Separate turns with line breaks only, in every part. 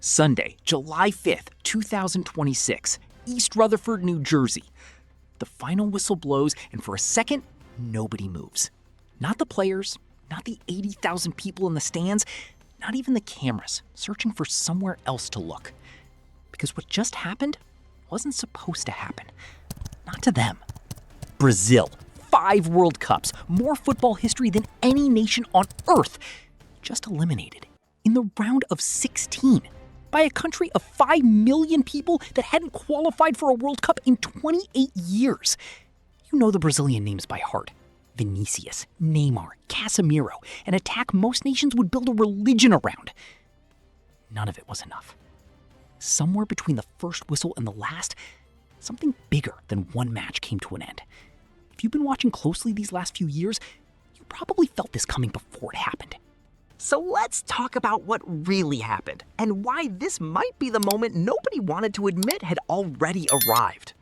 Sunday, July 5th, 2026, East Rutherford, New Jersey. The final whistle blows, and for a second, nobody moves. Not the players, not the 80,000 people in the stands, not even the cameras, searching for somewhere else to look. Because what just happened wasn't supposed to happen. Not to them. Brazil, 5 World Cups, more football history than any nation on Earth, just eliminated in the round of 16 by a country of 5 million people that hadn't qualified for a World Cup in 28 years. You know the Brazilian names by heart. Vinicius, Neymar, Casemiro, an attack most nations would build a religion around. None of it was enough. Somewhere between the first whistle and the last, something bigger than one match came to an end. If you've been watching closely these last few years, you probably felt this coming before it happened.
So let's talk about what really happened and why this might be the moment nobody wanted to admit had already arrived.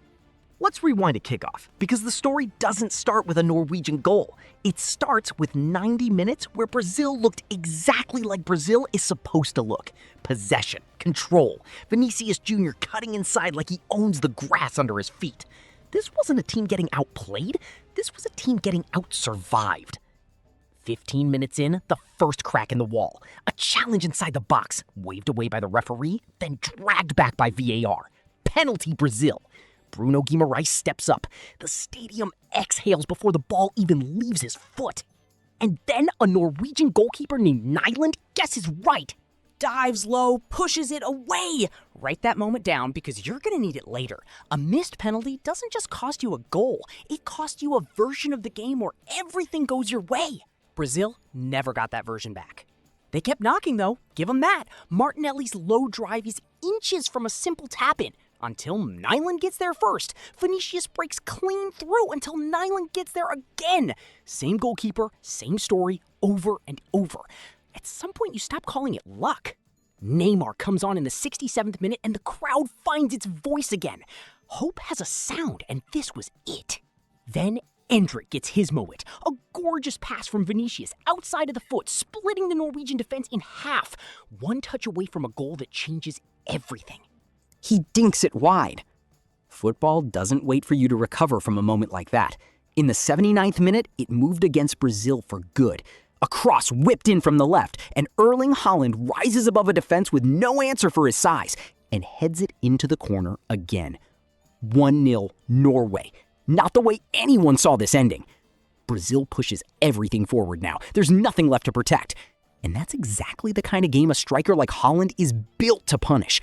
Let's rewind to kickoff, because the story doesn't start with a Norwegian goal. It starts with 90 minutes where Brazil looked exactly like Brazil is supposed to look. Possession, control, Vinicius Jr. cutting inside like he owns the grass under his feet. This wasn't a team getting outplayed, this was a team getting out-survived. 15 minutes in, the first crack in the wall. A challenge inside the box, waved away by the referee, then dragged back by VAR. Penalty Brazil. Bruno Guimaraes steps up. The stadium exhales before the ball even leaves his foot. And then a Norwegian goalkeeper named Nyland guesses right.
Dives low, pushes it away. Write that moment down because you're going to need it later. A missed penalty doesn't just cost you a goal. It costs you a version of the game where everything goes your way. Brazil never got that version back. They kept knocking, though. Give them that. Martinelli's low drive is inches from a simple tap-in until Nyland gets there first. Vinicius breaks clean through until Nyland gets there again. Same goalkeeper, same story, over and over. At some point, you stop calling it luck. Neymar comes on in the 67th minute, and the crowd finds its voice again. Hope has a sound, and this was it. Then Endrick gets his moment. A gorgeous pass from Vinicius outside of the foot, splitting the Norwegian defense in half. One touch away from a goal that changes everything.
He dinks it wide. Football doesn't wait for you to recover from a moment like that. In the 79th minute, it moved against Brazil for good. A cross whipped in from the left, and Erling Haaland rises above a defense with no answer for his size and heads it into the corner again. 1-0 Norway. Not the way anyone saw this ending. Brazil pushes everything forward now. There's nothing left to protect. And that's exactly the kind of game a striker like Haaland is built to punish.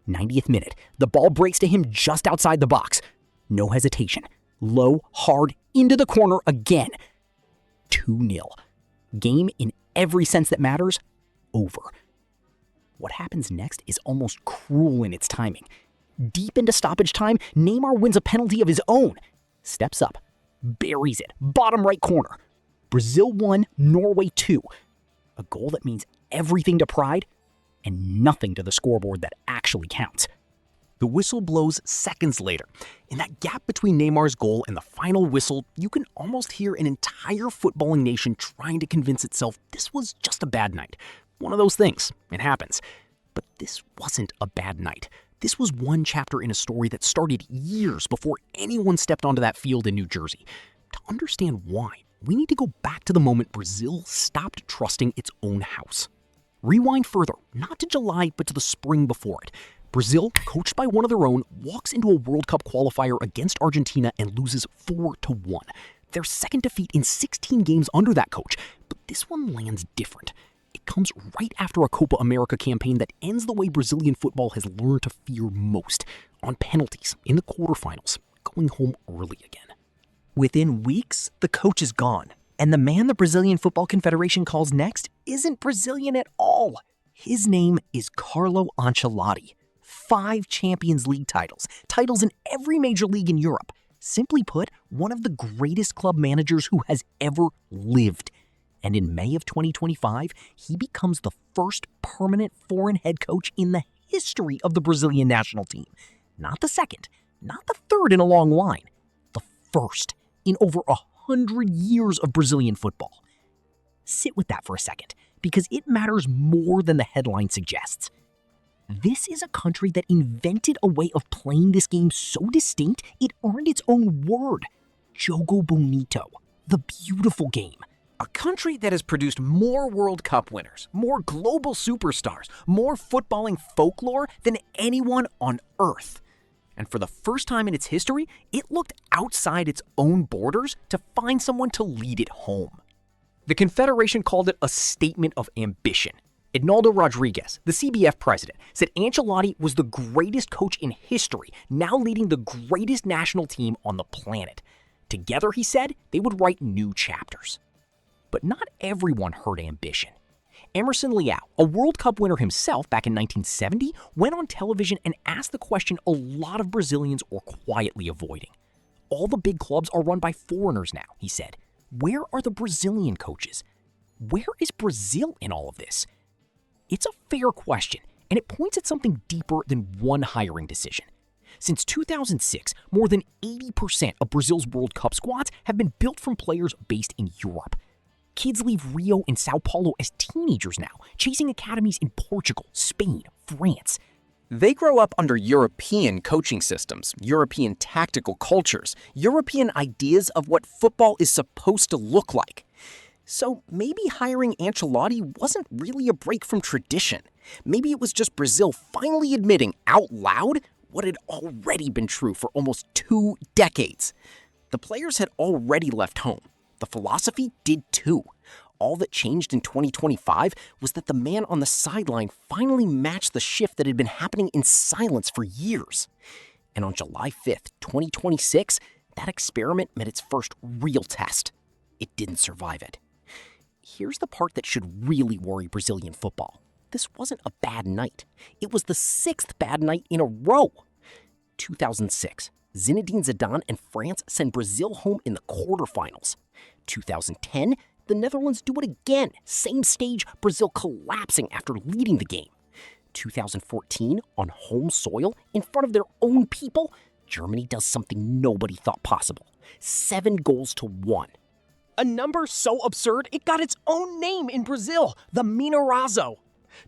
90th minute, the ball breaks to him just outside the box. No hesitation. Low, hard, into the corner again. 2-0. Game in every sense that matters, over. What happens next is almost cruel in its timing. Deep into stoppage time, Neymar wins a penalty of his own. Steps up, buries it, bottom right corner. Brazil 1, Norway 2. A goal that means everything to pride and nothing to the scoreboard that actually counts.
The whistle blows seconds later. In that gap between Neymar's goal and the final whistle, you can almost hear an entire footballing nation trying to convince itself this was just a bad night. One of those things. It happens. But this wasn't a bad night. This was one chapter in a story that started years before anyone stepped onto that field in New Jersey. To understand why, we need to go back to the moment Brazil stopped trusting its own house. Rewind further, not to July, but to the spring before it. Brazil, coached by one of their own, walks into a World Cup qualifier against Argentina and loses 4-1. Their second defeat in 16 games under that coach, but this one lands different. It comes right after a Copa America campaign that ends the way Brazilian football has learned to fear most, on penalties in the quarterfinals, going home early again.
Within weeks, the coach is gone, and the man the Brazilian Football Confederation calls next isn't Brazilian at all. His name is Carlo Ancelotti. 5 Champions League titles in every major league in Europe. Simply put, one of the greatest club managers who has ever lived. And in May of 2025, he becomes the first permanent foreign head coach in the history of the Brazilian national team. Not the second, not the third in a long line, the first in over 100 years of Brazilian football. Sit with that for a second, because it matters more than the headline suggests. This is a country that invented a way of playing this game so distinct it earned its own word. Jogo Bonito, the beautiful game.
A country that has produced more World Cup winners, more global superstars, more footballing folklore than anyone on Earth. And for the first time in its history, it looked outside its own borders to find someone to lead it home. The Confederation called it a statement of ambition. Ednaldo Rodriguez, the CBF president, said Ancelotti was the greatest coach in history, now leading the greatest national team on the planet. Together, he said, they would write new chapters. But not everyone heard ambition. Emerson Leão, a World Cup winner himself back in 1970, went on television and asked the question a lot of Brazilians are quietly avoiding. All the big clubs are run by foreigners now, he said. Where are the Brazilian coaches? Where is Brazil in all of this? It's a fair question, and it points at something deeper than one hiring decision. Since 2006, more than 80% of Brazil's World Cup squads have been built from players based in Europe. Kids leave Rio and Sao Paulo as teenagers now, chasing academies in Portugal, Spain, France.
They grow up under European coaching systems, European tactical cultures, European ideas of what football is supposed to look like. So maybe hiring Ancelotti wasn't really a break from tradition. Maybe it was just Brazil finally admitting out loud what had already been true for almost 2 decades. The players had already left home. The philosophy did too. All that changed in 2025 was that the man on the sideline finally matched the shift that had been happening in silence for years. And on July 5th, 2026, that experiment met its first real test. It didn't survive it. Here's the part that should really worry Brazilian football. This wasn't a bad night. It was the 6th bad night in a row. 2006, Zinedine Zidane and France send Brazil home in the quarterfinals. 2010, the Netherlands do it again. Same stage, Brazil collapsing after leading the game. 2014, on home soil, in front of their own people, Germany does something nobody thought possible. 7-1.
A number so absurd, it got its own name in Brazil, the Minorazo.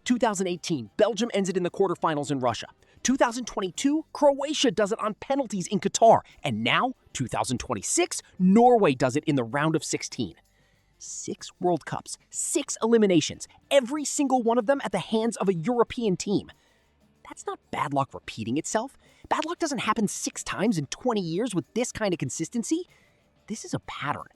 2018, Belgium ends it in the quarterfinals in Russia. 2022, Croatia does it on penalties in Qatar. And now, 2026, Norway does it in the round of 16. 6 World Cups, 6 eliminations, every single one of them at the hands of a European team. That's not bad luck repeating itself. Bad luck doesn't happen 6 times in 20 years with this kind of consistency. This is a pattern.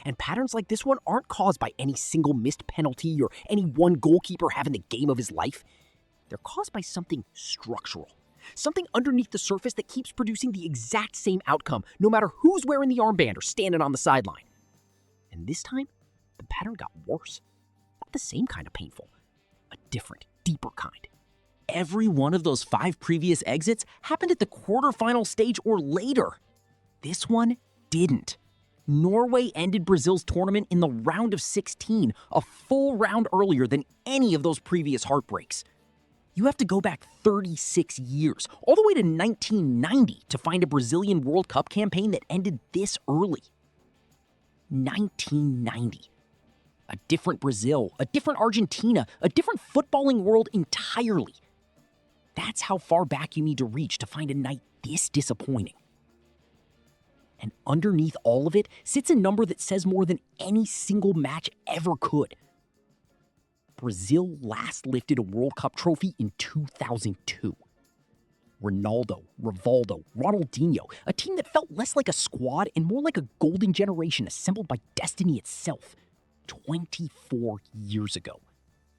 And patterns like this one aren't caused by any single missed penalty or any one goalkeeper having the game of his life. They're caused by something structural. Something underneath the surface that keeps producing the exact same outcome, no matter who's wearing the armband or standing on the sideline. And this time, the pattern got worse. Not the same kind of painful. A different, deeper kind. Every one of those 5 previous exits happened at the quarterfinal stage or later. This one didn't. Norway ended Brazil's tournament in the round of 16, a full round earlier than any of those previous heartbreaks. You have to go back 36 years, all the way to 1990, to find a Brazilian World Cup campaign that ended this early. 1990. A different Brazil, a different Argentina, a different footballing world entirely. That's how far back you need to reach to find a night this disappointing. And underneath all of it sits a number that says more than any single match ever could. Brazil last lifted a World Cup trophy in 2002. Ronaldo, Rivaldo, Ronaldinho, a team that felt less like a squad and more like a golden generation assembled by destiny itself. 24 years ago.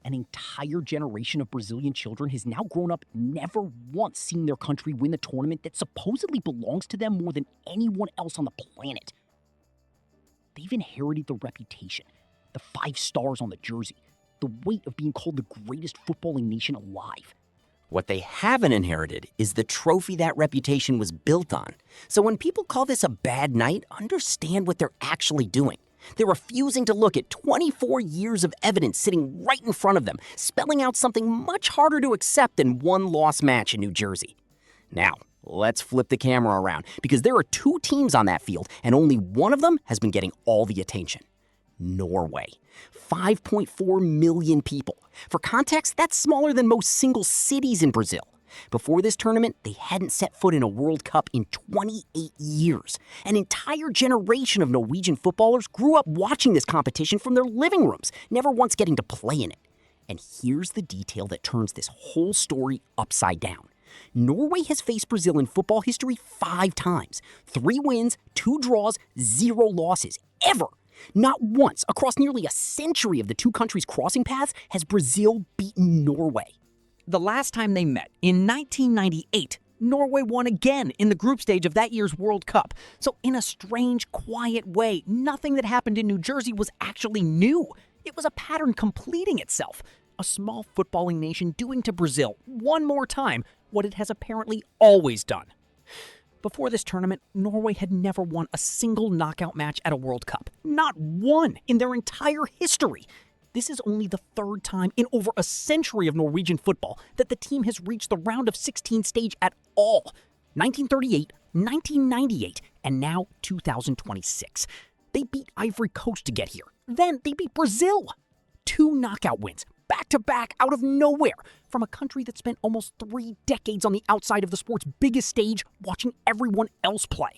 An entire generation of Brazilian children has now grown up never once seeing their country win the tournament that supposedly belongs to them more than anyone else on the planet. They've inherited the reputation, the 5 stars on the jersey, the weight of being called the greatest footballing nation alive.
What they haven't inherited is the trophy that reputation was built on. So when people call this a bad night, understand what they're actually doing. They're refusing to look at 24 years of evidence sitting right in front of them, spelling out something much harder to accept than one lost match in New Jersey. Now, let's flip the camera around, because there are 2 teams on that field, and only one of them has been getting all the attention.
Norway. 5.4 million people. For context, that's smaller than most single cities in Brazil. Before this tournament, they hadn't set foot in a World Cup in 28 years. An entire generation of Norwegian footballers grew up watching this competition from their living rooms, never once getting to play in it. And here's the detail that turns this whole story upside down. Norway has faced Brazil in football history 5 times. 3 wins, 2 draws, 0 losses. Ever! Not once, across nearly a century of the two countries' crossing paths, has Brazil beaten Norway.
The last time they met, in 1998, Norway won again in the group stage of that year's World Cup. So in a strange, quiet way, nothing that happened in New Jersey was actually new. It was a pattern completing itself. A small footballing nation doing to Brazil, one more time, what it has apparently always done. Before this tournament, Norway had never won a single knockout match at a World Cup. Not one in their entire history. This is only the 3rd time in over a century of Norwegian football that the team has reached the round of 16 stage at all. 1938, 1998, and now 2026. They beat Ivory Coast to get here. Then they beat Brazil. 2 knockout wins, back-to-back out of nowhere, from a country that spent almost 3 decades on the outside of the sport's biggest stage watching everyone else play.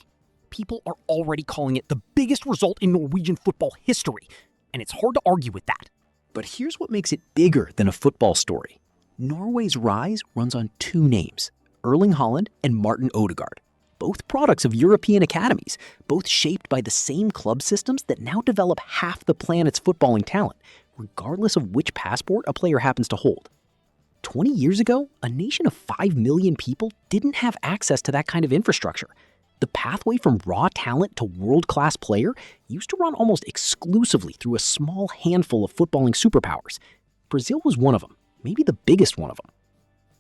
People are already calling it the biggest result in Norwegian football history, and it's hard to argue with that.
But here's what makes it bigger than a football story. Norway's rise runs on 2 names, Erling Haaland and Martin Odegaard. Both products of European academies, both shaped by the same club systems that now develop half the planet's footballing talent, regardless of which passport a player happens to hold. 20 years ago, a nation of 5 million people didn't have access to that kind of infrastructure. The pathway from raw talent to world-class player used to run almost exclusively through a small handful of footballing superpowers. Brazil was one of them, maybe the biggest one of them.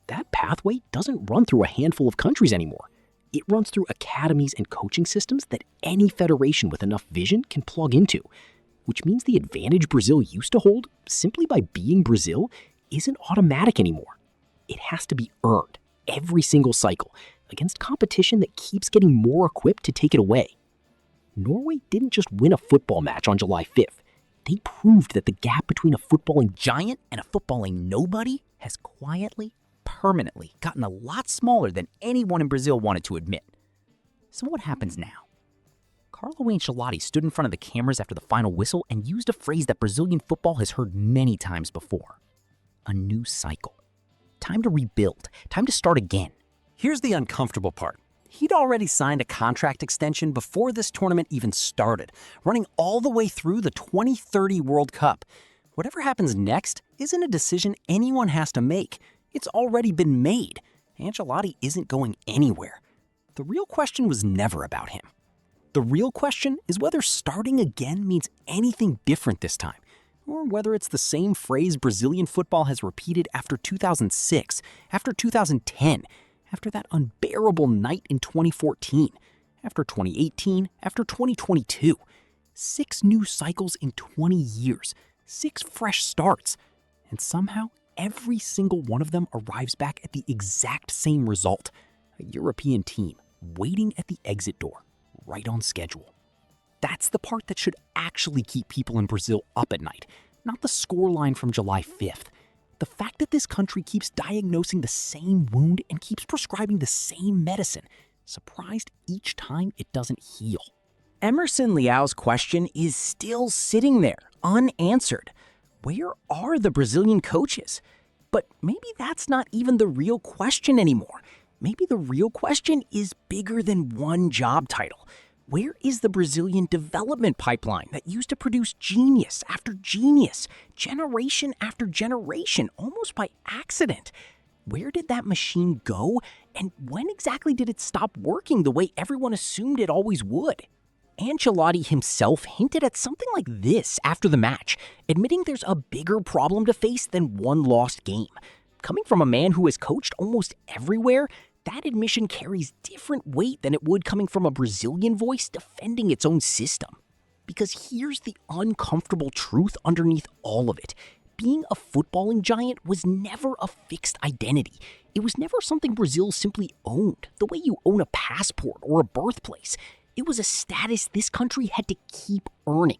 That pathway doesn't run through a handful of countries anymore. It runs through academies and coaching systems that any federation with enough vision can plug into, which means the advantage Brazil used to hold, simply by being Brazil, isn't automatic anymore. It has to be earned every single cycle against competition that keeps getting more equipped to take it away. Norway didn't just win a football match on July 5th. They proved that the gap between a footballing giant and a footballing nobody has quietly, permanently gotten a lot smaller than anyone in Brazil wanted to admit. So what happens now? Carlo Ancelotti stood in front of the cameras after the final whistle and used a phrase that Brazilian football has heard many times before. A new cycle. Time to rebuild. Time to start again.
Here's the uncomfortable part. He'd already signed a contract extension before this tournament even started, running all the way through the 2030 World Cup. Whatever happens next isn't a decision anyone has to make. It's already been made. Ancelotti isn't going anywhere. The real question was never about him. The real question is whether starting again means anything different this time, or whether it's the same phrase Brazilian football has repeated after 2006, after 2010, after that unbearable night in 2014, after 2018, after 2022. 6 new cycles in 20 years, 6 fresh starts, and somehow every single one of them arrives back at the exact same result: a European team waiting at the exit door, right on schedule. That's the part that should actually keep people in Brazil up at night, not the scoreline from July 5th. The fact that this country keeps diagnosing the same wound and keeps prescribing the same medicine, surprised each time it doesn't heal.
Emerson Leal's question is still sitting there, unanswered. Where are the Brazilian coaches? But maybe that's not even the real question anymore. Maybe the real question is bigger than one job title. Where is the Brazilian development pipeline that used to produce genius after genius, generation after generation, almost by accident? Where did that machine go, and when exactly did it stop working the way everyone assumed it always would? Ancelotti himself hinted at something like this after the match, admitting there's a bigger problem to face than one lost game. Coming from a man who has coached almost everywhere, that admission carries different weight than it would coming from a Brazilian voice defending its own system. Because here's the uncomfortable truth underneath all of it. Being a footballing giant was never a fixed identity. It was never something Brazil simply owned, the way you own a passport or a birthplace. It was a status this country had to keep earning,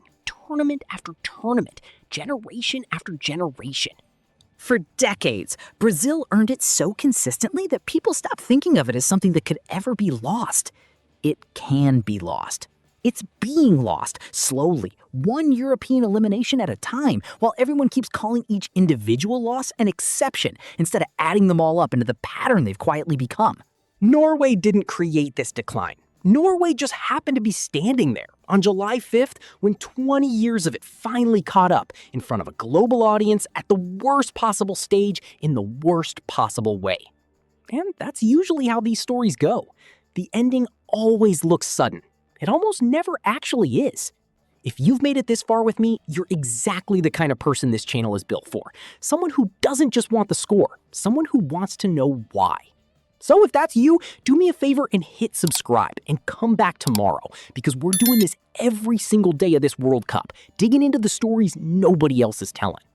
tournament after tournament, generation after generation.
For decades, Brazil earned it so consistently that people stopped thinking of it as something that could ever be lost. It can be lost. It's being lost, slowly, one European elimination at a time, while everyone keeps calling each individual loss an exception instead of adding them all up into the pattern they've quietly become.
Norway didn't create this decline. Norway just happened to be standing there on July 5th when 20 years of it finally caught up in front of a global audience at the worst possible stage in the worst possible way. And that's usually how these stories go. The ending always looks sudden. It almost never actually is. If you've made it this far with me, you're exactly the kind of person this channel is built for. Someone who doesn't just want the score, someone who wants to know why. So if that's you, do me a favor and hit subscribe and come back tomorrow because we're doing this every single day of this World Cup, digging into the stories nobody else is telling.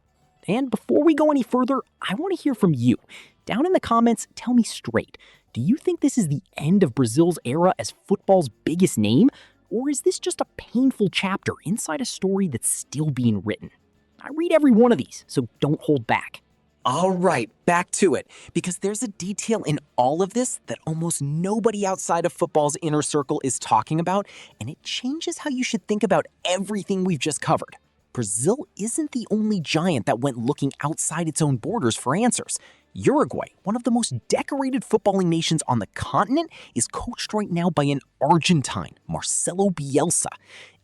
And before we go any further, I want to hear from you. Down in the comments, tell me straight. Do you think this is the end of Brazil's era as football's biggest name? Or is this just a painful chapter inside a story that's still being written? I read every one of these, so don't hold back.
All right, back to it, because there's a detail in all of this that almost nobody outside of football's inner circle is talking about, and it changes how you should think about everything we've just covered. Brazil isn't the only giant that went looking outside its own borders for answers. Uruguay, one of the most decorated footballing nations on the continent, is coached right now by an Argentine, Marcelo Bielsa.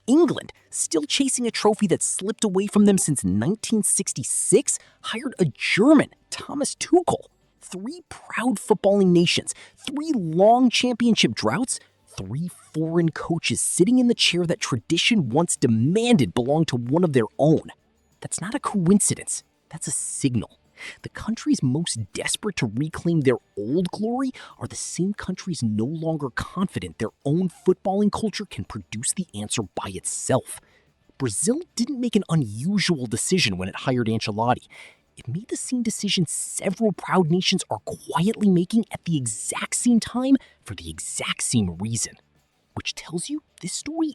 England, still chasing a trophy that slipped away from them since 1966, hired a German, Thomas Tuchel. 3 proud footballing nations, 3 long championship droughts, 3 foreign coaches sitting in the chair that tradition once demanded belonged to one of their own. That's not a coincidence, that's a signal. The countries most desperate to reclaim their old glory are the same countries no longer confident their own footballing culture can produce the answer by itself. Brazil didn't make an unusual decision when it hired Ancelotti. It made the same decision several proud nations are quietly making at the exact same time for the exact same reason. Which tells you this story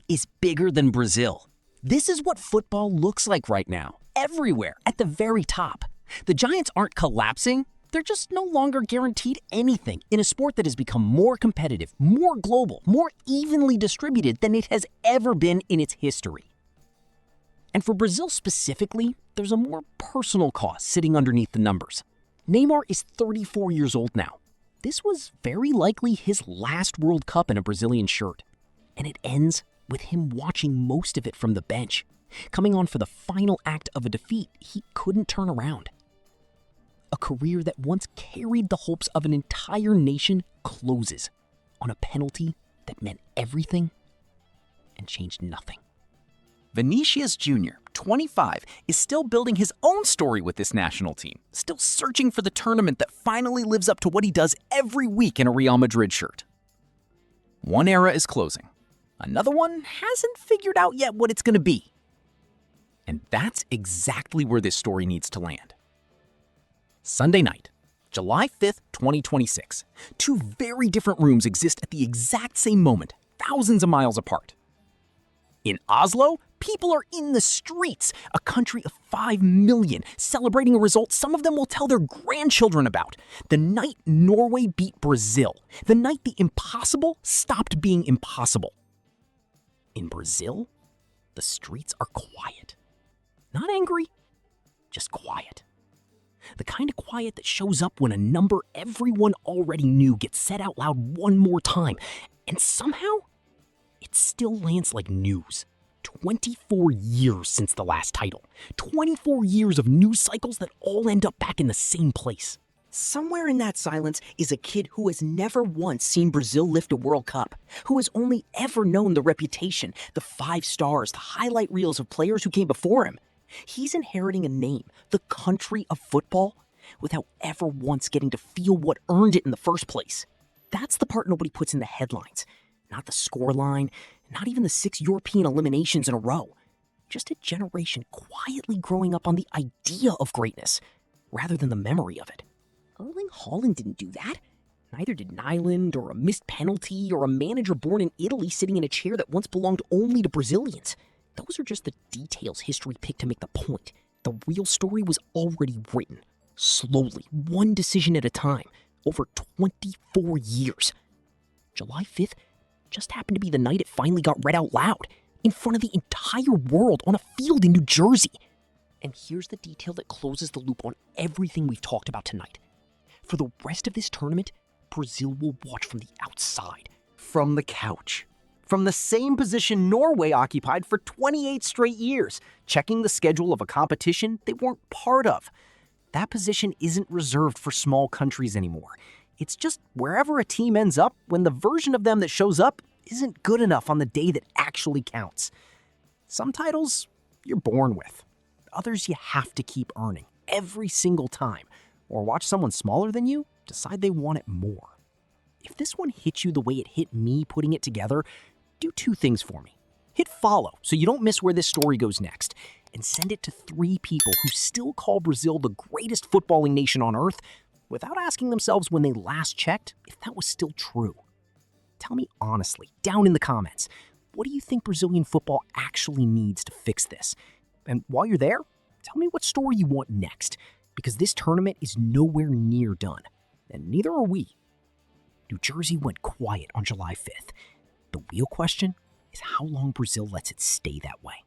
is bigger than Brazil. This is what football looks like right now. Everywhere, at the very top. The Giants aren't collapsing, they're just no longer guaranteed anything in a sport that has become more competitive, more global, more evenly distributed than it has ever been in its history. And for Brazil specifically, there's a more personal cost sitting underneath the numbers. Neymar is 34 years old now. This was very likely his last World Cup in a Brazilian shirt. And it ends with him watching most of it from the bench, coming on for the final act of a defeat he couldn't turn around. A career that once carried the hopes of an entire nation closes on a penalty that meant everything and changed nothing. Vinicius Jr., 25, is still building his own story with this national team, still searching for the tournament that finally lives up to what he does every week in a Real Madrid shirt. One era is closing. Another one hasn't figured out yet what it's going to be. And that's exactly where this story needs to land. Sunday night, July 5th, 2026. 2 very different rooms exist at the exact same moment, thousands of miles apart. In Oslo, people are in the streets, a country of 5 million, celebrating a result some of them will tell their grandchildren about. The night Norway beat Brazil. The night the impossible stopped being impossible. In Brazil, the streets are quiet. Not angry, just quiet. The kind of quiet that shows up when a number everyone already knew gets said out loud one more time, and somehow, it still lands like news. 24 years since the last title. 24 years of news cycles that all end up back in the same place.
Somewhere in that silence is a kid who has never once seen Brazil lift a World Cup, who has only ever known the reputation, the 5 stars, the highlight reels of players who came before him. He's inheriting a name, the country of football, without ever once getting to feel what earned it in the first place. That's the part nobody puts in the headlines. Not the scoreline, not even the 6 European eliminations in a row. Just a generation quietly growing up on the idea of greatness, rather than the memory of it. Erling Haaland didn't do that.
Neither did Nyland or a missed penalty or a manager born in Italy sitting in a chair that once belonged only to Brazilians. Those are just the details history picked to make the point. The real story was already written, slowly, one decision at a time, over 24 years. July 5th just happened to be the night it finally got read out loud, in front of the entire world on a field in New Jersey. And here's the detail that closes the loop on everything we've talked about tonight. For the rest of this tournament, Brazil will watch from the outside.
From the couch. From the same position Norway occupied for 28 straight years, checking the schedule of a competition they weren't part of. That position isn't reserved for small countries anymore. It's just wherever a team ends up when the version of them that shows up isn't good enough on the day that actually counts. Some titles you're born with. Others you have to keep earning every single time, or watch someone smaller than you decide they want it more. If this one hit you the way it hit me putting it together, do two things for me. Hit follow so you don't miss where this story goes next, and send it to 3 people who still call Brazil the greatest footballing nation on earth without asking themselves when they last checked if that was still true. Tell me honestly, down in the comments, what do you think Brazilian football actually needs to fix this? And while you're there, tell me what story you want next, because this tournament is nowhere near done, and neither are we. New Jersey went quiet on July 5th. The real question is how long Brazil lets it stay that way.